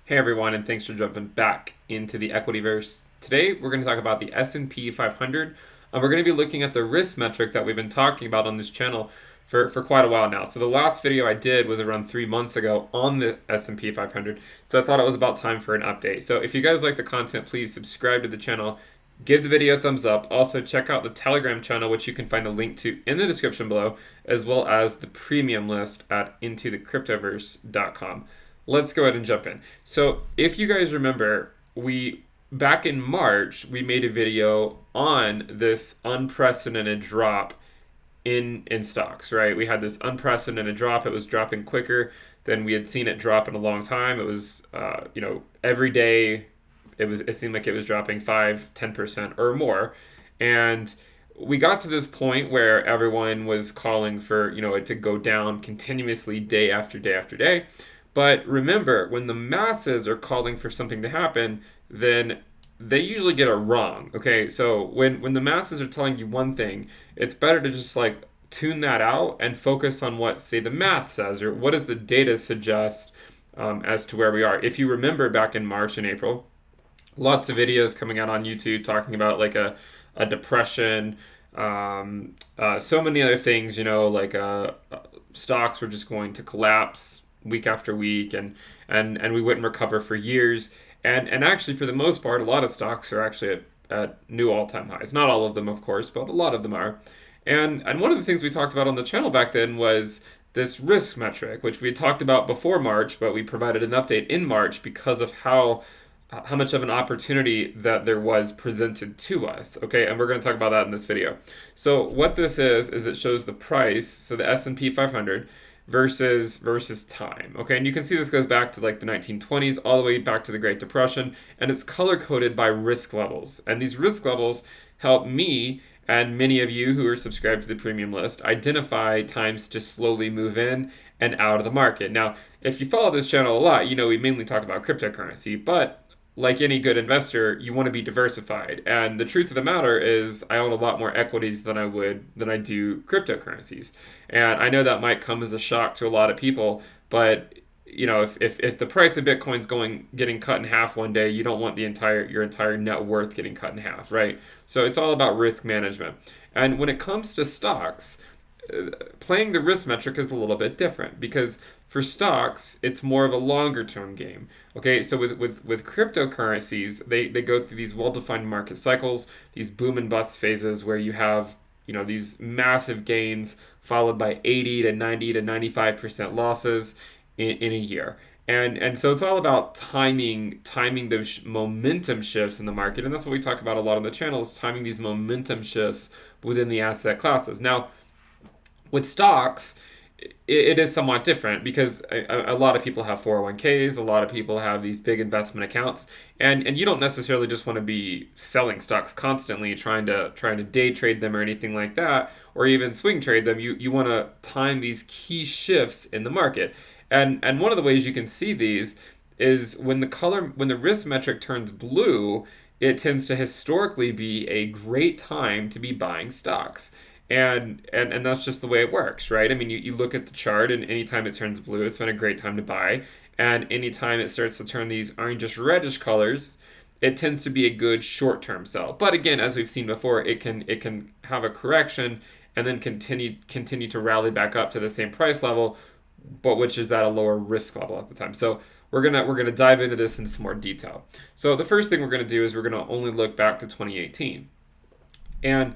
Hey everyone, and thanks for jumping back into the Equityverse. Today we're going to talk about the S&P 500. We're going to be looking at the risk metric that we've been talking about on this channel for quite a while now. So the last video I did was around 3 months ago on the S&P 500. So I thought it was about time for an update. So if you guys like the content, please subscribe to the channel. Give the video a thumbs up. Also, check out the Telegram channel, which you can find a link to in the description below, as well as the premium list at intothecryptoverse.com. Let's go ahead and jump in. So, if you guys remember, we back in March we made a video on this unprecedented drop in stocks, right? We had this unprecedented drop. It was dropping quicker than we had seen it drop in a long time. It was, every day it seemed like it was dropping 5-10% or more. And we got to this point where everyone was calling for, it to go down continuously day after day after day. But remember, when the masses are calling for something to happen, then they usually get it wrong. Okay, so when the masses are telling you one thing, it's better to just like tune that out and focus on what, say, the math says, or what does the data suggest as to where we are. If you remember back in March and April, lots of videos coming out on YouTube talking about like a depression, so many other things, stocks were just going to collapse week after week, and we wouldn't recover for years. And actually, for the most part, a lot of stocks are actually at new all-time highs. Not all of them, of course, but a lot of them are. And one of the things we talked about on the channel back then was this risk metric, which we had talked about before March, but we provided an update in March because of how much of an opportunity that there was presented to us. Okay, and we're going to talk about that in this video. So what this is it shows the price, so the S&P 500 versus time. Okay, and you can see this goes back to like the 1920s all the way back to the Great Depression, and it's color coded by risk levels. And these risk levels help me and many of you who are subscribed to the premium list identify times to slowly move in and out of the market. Now, if you follow this channel a lot, we mainly talk about cryptocurrency, but like any good investor, you want to be diversified. And the truth of the matter is I own a lot more equities than I do cryptocurrencies. And I know that might come as a shock to a lot of people, but if the price of Bitcoin's getting cut in half one day, you don't want your entire net worth getting cut in half, right? So it's all about risk management. And when it comes to stocks, playing the risk metric is a little bit different because for stocks, it's more of a longer term game. Okay, so with cryptocurrencies, they go through these well-defined market cycles, these boom and bust phases where you have, these massive gains followed by 80 to 90 to 95% losses in a year. And so it's all about timing those momentum shifts in the market. And that's what we talk about a lot on the channel, is timing these momentum shifts within the asset classes. Now, with stocks, it is somewhat different because a lot of people have 401ks, a lot of people have these big investment accounts, and you don't necessarily just want to be selling stocks constantly, trying to day trade them or anything like that, or even swing trade them. You want to time these key shifts in the market. And one of the ways you can see these is when the risk metric turns blue, it tends to historically be a great time to be buying stocks. And that's just the way it works, right? I mean, you look at the chart, and anytime it turns blue, it's been a great time to buy. And anytime it starts to turn these orangish reddish colors, it tends to be a good short-term sell. But again, as we've seen before, it can have a correction and then continue to rally back up to the same price level, but which is at a lower risk level at the time. So we're gonna dive into this in some more detail. So the first thing we're gonna do is we're gonna only look back to 2018. And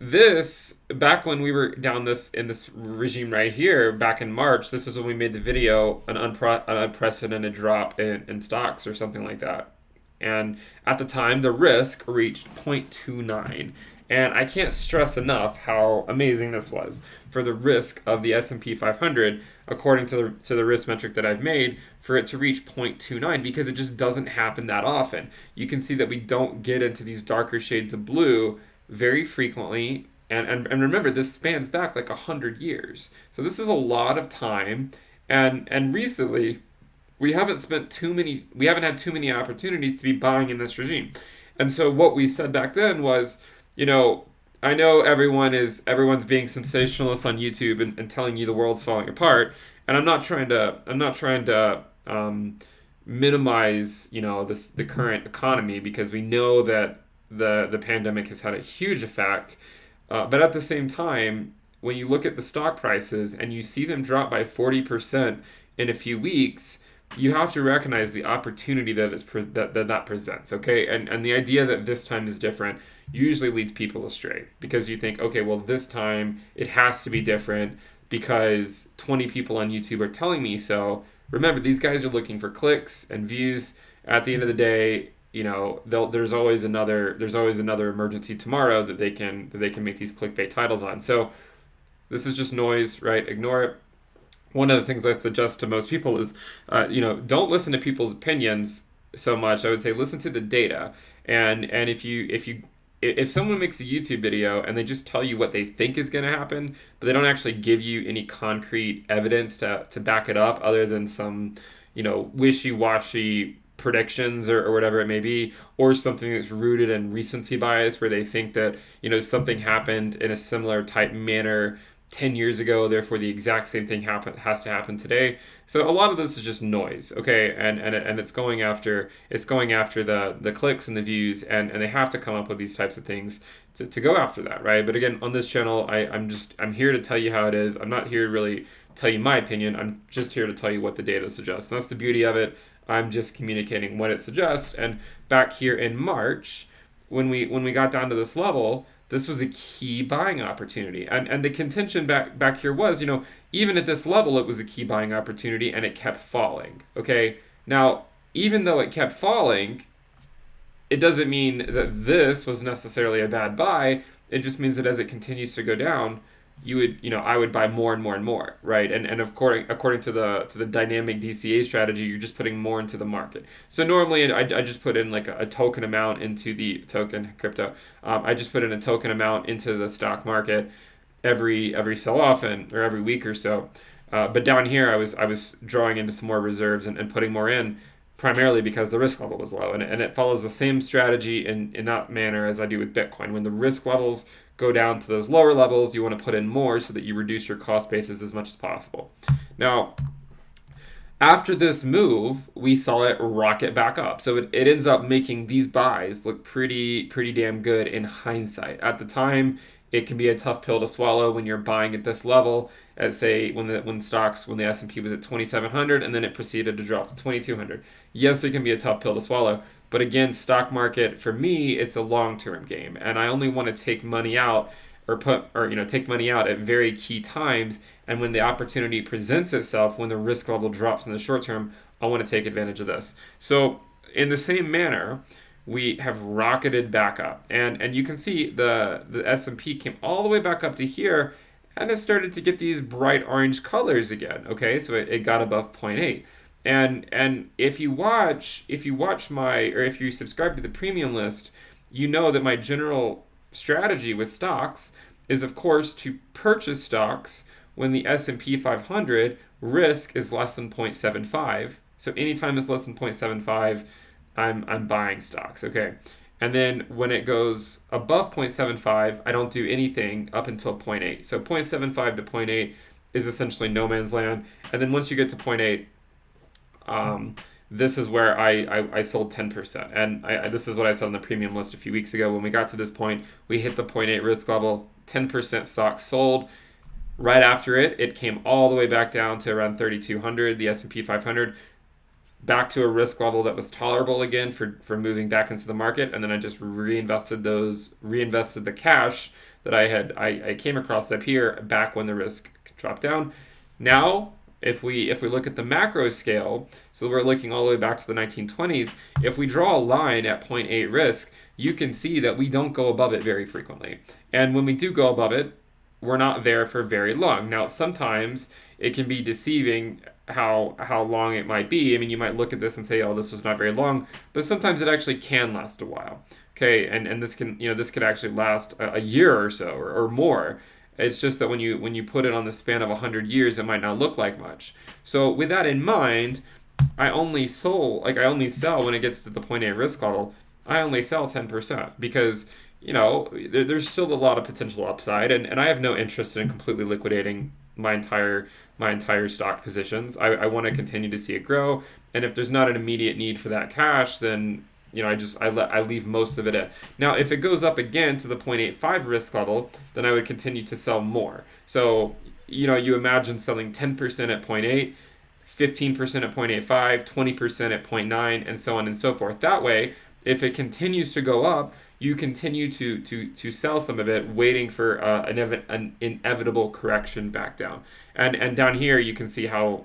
this, back when we were down in this regime right here, back in March, this is when we made the video, an unprecedented drop in stocks or something like that. And at the time, the risk reached 0.29. And I can't stress enough how amazing this was for the risk of the S&P 500, according to the risk metric that I've made, for it to reach 0.29, because it just doesn't happen that often. You can see that we don't get into these darker shades of blue very frequently, and remember, this spans back like 100 years. So this is a lot of time, and recently we haven't had too many opportunities to be buying in this regime. And so what we said back then was, I know everyone's being sensationalist on YouTube and telling you the world's falling apart, and I'm not trying to minimize, the current economy, because we know that the pandemic has had a huge effect. But at the same time, when you look at the stock prices and you see them drop by 40% in a few weeks, you have to recognize the opportunity that presents, okay? And the idea that this time is different usually leads people astray, because you think, okay, well, this time it has to be different because 20 people on YouTube are telling me so. Remember, these guys are looking for clicks and views. At the end of the day, there's always another emergency tomorrow that they can make these clickbait titles on. So this is just noise, right? Ignore it. One of the things I suggest to most people is, don't listen to people's opinions so much. I would say listen to the data. And if someone makes a YouTube video and they just tell you what they think is going to happen, but they don't actually give you any concrete evidence to back it up, other than some, wishy-washy predictions or whatever it may be, or something that's rooted in recency bias, where they think that, something happened in a similar type manner 10 years ago, therefore the exact same thing has to happen today. So a lot of this is just noise, okay? And it's going after the clicks and the views, and they have to come up with these types of things to go after that, right? But again, on this channel, I'm here to tell you how it is. I'm not here to really tell you my opinion. I'm just here to tell you what the data suggests. And that's the beauty of it. I'm just communicating what it suggests. And back here in March, when we got down to this level, this was a key buying opportunity. And the contention back here was, even at this level, it was a key buying opportunity, and it kept falling. Okay. Now, even though it kept falling, it doesn't mean that this was necessarily a bad buy. It just means that as it continues to go down, I would buy more and more and more, right? And according to the dynamic DCA strategy, you're just putting more into the market. So normally I just put in like a token amount into the token crypto. I just put in a token amount into the stock market every so often, or every week or so. But down here I was drawing into some more reserves and putting more in, primarily because the risk level was low. And it follows the same strategy in that manner as I do with Bitcoin. When the risk levels go down to those lower levels, you want to put in more so that you reduce your cost basis as much as possible. Now, after this move, we saw it rocket back up. So it ends up making these buys look pretty damn good in hindsight. At the time, it can be a tough pill to swallow when you're buying at this level. At say when the S&P was at 2,700 and then it proceeded to drop to 2,200. Yes, it can be a tough pill to swallow. But again, stock market, for me, it's a long-term game, and I only want to take money out take money out at very key times. And when the opportunity presents itself, when the risk level drops in the short term, I want to take advantage of this. So in the same manner, we have rocketed back up, and you can see the S&P came all the way back up to here, and it started to get these bright orange colors again. Okay, so it got above 0.8. And if you subscribe to the premium list, you know that my general strategy with stocks is, of course, to purchase stocks when the S&P 500 risk is less than 0.75. So anytime it's less than 0.75, I'm buying stocks, okay? And then when it goes above 0.75, I don't do anything up until 0.8. So 0.75 to 0.8 is essentially no man's land. And then once you get to 0.8, this is where I sold 10%. And this is what I said on the premium list a few weeks ago. When we got to this point, we hit the 0.8 risk level, 10% stocks sold. Right after it came all the way back down to around 3,200, the S&P 500, back to a risk level that was tolerable again for moving back into the market. And then I just reinvested the cash that I came across up here back when the risk dropped down. Now, if we look at the macro scale, so we're looking all the way back to the 1920s, if we draw a line at 0.8 risk, you can see that we don't go above it very frequently. And when we do go above it, we're not there for very long. Now, sometimes it can be deceiving how long it might be. I mean, you might look at this and say, oh, this was not very long, but sometimes it actually can last a while. Okay, and this could actually last a year or so or more. It's just that when you put it on the span of 100 years, it might not look like much. So with that in mind, I only sell when it gets to the 0.8 risk level. I only sell 10% because there's still a lot of potential upside, and I have no interest in completely liquidating my entire my entire stock positions. I want to continue to see it grow, and if there's not an immediate need for that cash, then I leave most of it in. Now, if it goes up again to the 0.85 risk level, then I would continue to sell more. So you imagine selling 10% at 0.8, 15% at 0.85, 20% at 0.9, and so on and so forth. That way, if it continues to go up, you continue to sell some of it, waiting for an inevitable correction back down. And down here, you can see how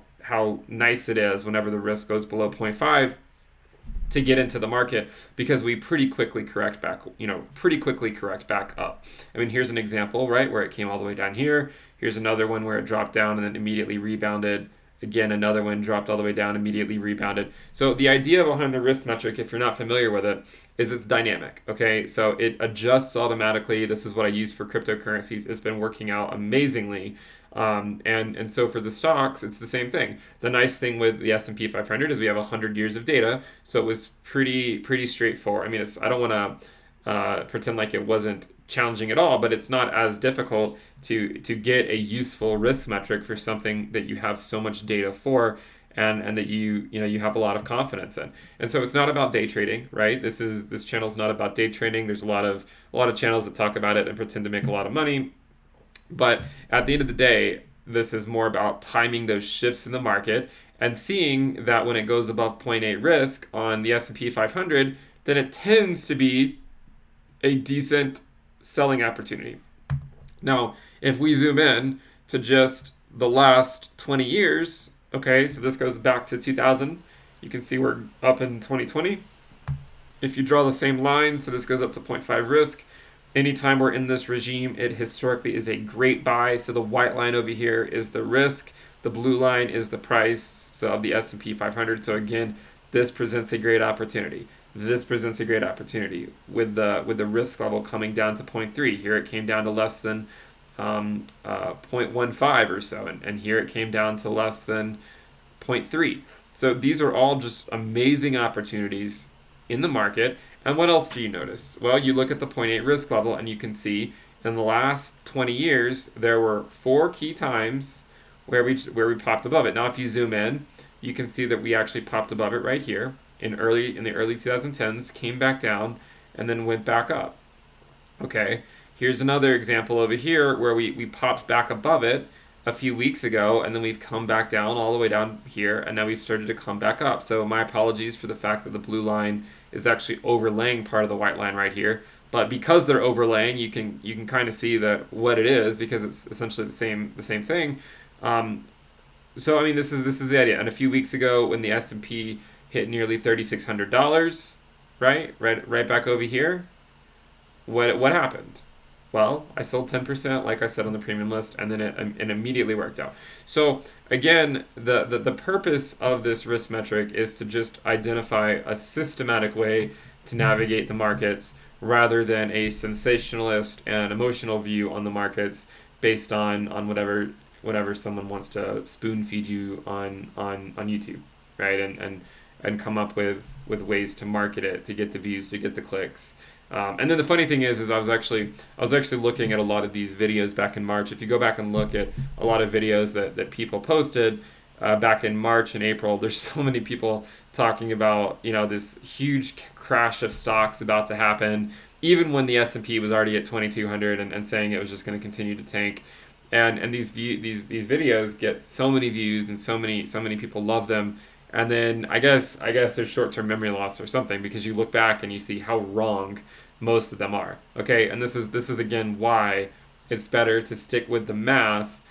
nice it is whenever the risk goes below 0.5 to get into the market, because we pretty quickly correct back up. I mean, here's an example, right, where it came all the way down here. Here's another one where it dropped down and then immediately rebounded. Again, another one dropped all the way down, immediately rebounded. So the idea behind the risk metric, if you're not familiar with it, is it's dynamic, okay? So it adjusts automatically. This is what I use for cryptocurrencies. It's been working out amazingly. And so for the stocks, it's the same thing. The nice thing with the S&P 500 is we have 100 years of data, so it was pretty straightforward. I mean, I don't want to pretend like it wasn't challenging at all, but it's not as difficult to get a useful risk metric for something that you have so much data for, and that you have a lot of confidence in. And so it's not about day trading, right? This channel is not about day trading. There's a lot of channels that talk about it and pretend to make a lot of money. But at the end of the day, this is more about timing those shifts in the market and seeing that when it goes above 0.8 risk on the S&P 500, then it tends to be a decent selling opportunity. Now, if we zoom in to just the last 20 years, okay, so this goes back to 2000, you can see we're up in 2020. If you draw the same line, so this goes up to 0.5 risk. Anytime we're in this regime, it historically is a great buy. So the white line over here is the risk. The blue line is the price, so of the S&P 500. So again, this presents a great opportunity. This presents a great opportunity with the risk level coming down to 0.3. Here it came down to less than 0.15 or so, and here it came down to less than 0.3. So these are all just amazing opportunities in the market. And what else do you notice? Well, you look at the 0.8 risk level, and you can see in the last 20 years, there were 4 key times where we popped above it. Now, if you zoom in, you can see that we actually popped above it right here in the early 2010s, came back down, and then went back up. Okay, here's another example over here where we popped back above it a few weeks ago, and then we've come back down all the way down here, and now we've started to come back up. So my apologies for the fact that the blue line is actually overlaying part of the white line right here. But because they're overlaying, you can kind of see that what it is, because it's essentially the same thing. So I mean, this is the idea. And a few weeks ago, when the S&P hit nearly $3,600, right back over here, what happened? Well, I sold 10%, like I said on the premium list, and then it immediately worked out. So again, the purpose of this risk metric is to just identify a systematic way to navigate the markets, rather than a sensationalist and emotional view on the markets based on whatever someone wants to spoon feed you on YouTube, right? And come up with ways to market it, to get the views, to get the clicks. And then the funny thing is I was actually looking at a lot of these videos back in March. If you go back and look at a lot of videos that people posted back in March and April, there's so many people talking about this huge crash of stocks about to happen, even when the S&P was already at 2,200, and saying it was just going to continue to tank. And these videos get so many views, and so many people love them. And then I guess there's short-term memory loss or something, because you look back and you see how wrong most of them are. Okay, and this is again why it's better to stick with the math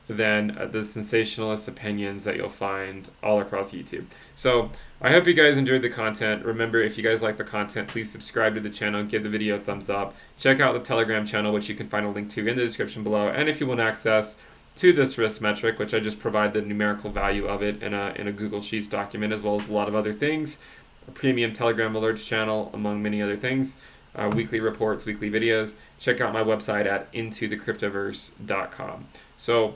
than the sensationalist opinions that you'll find all across YouTube. So I hope you guys enjoyed the content. Remember, if you guys like the content, please subscribe to the channel, give the video a thumbs up. Check out the Telegram channel, which you can find a link to in the description below. And if you want access to this risk metric, which I just provide the numerical value of it in a Google Sheets document, as well as a lot of other things, a premium Telegram alerts channel, among many other things, weekly reports, weekly videos, check out my website at intothe.cryptoverse.com. So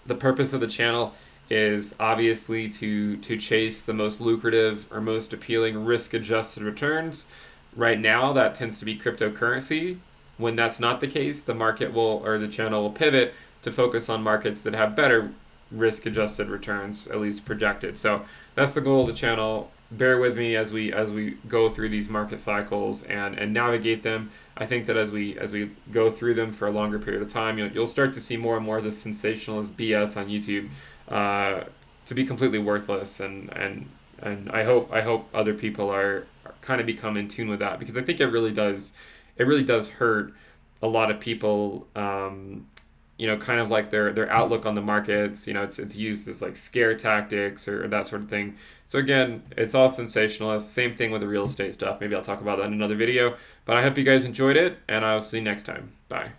the purpose of the channel is obviously to chase the most lucrative or most appealing risk-adjusted returns. Right now, that tends to be cryptocurrency. When that's not the case, the channel will pivot to focus on markets that have better risk-adjusted returns, at least projected. So that's the goal of the channel. Bear with me as we go through these market cycles and navigate them. I think that as we go through them for a longer period of time, you'll start to see more and more of the sensationalist BS on YouTube to be completely worthless, and I hope other people are kind of become in tune with that, because I think it really does hurt a lot of people. Kind of like their outlook on the markets. It's used as like scare tactics or that sort of thing. So again, it's all sensationalist. Same thing with the real estate stuff. Maybe I'll talk about that in another video. But I hope you guys enjoyed it, and I'll see you next time. Bye.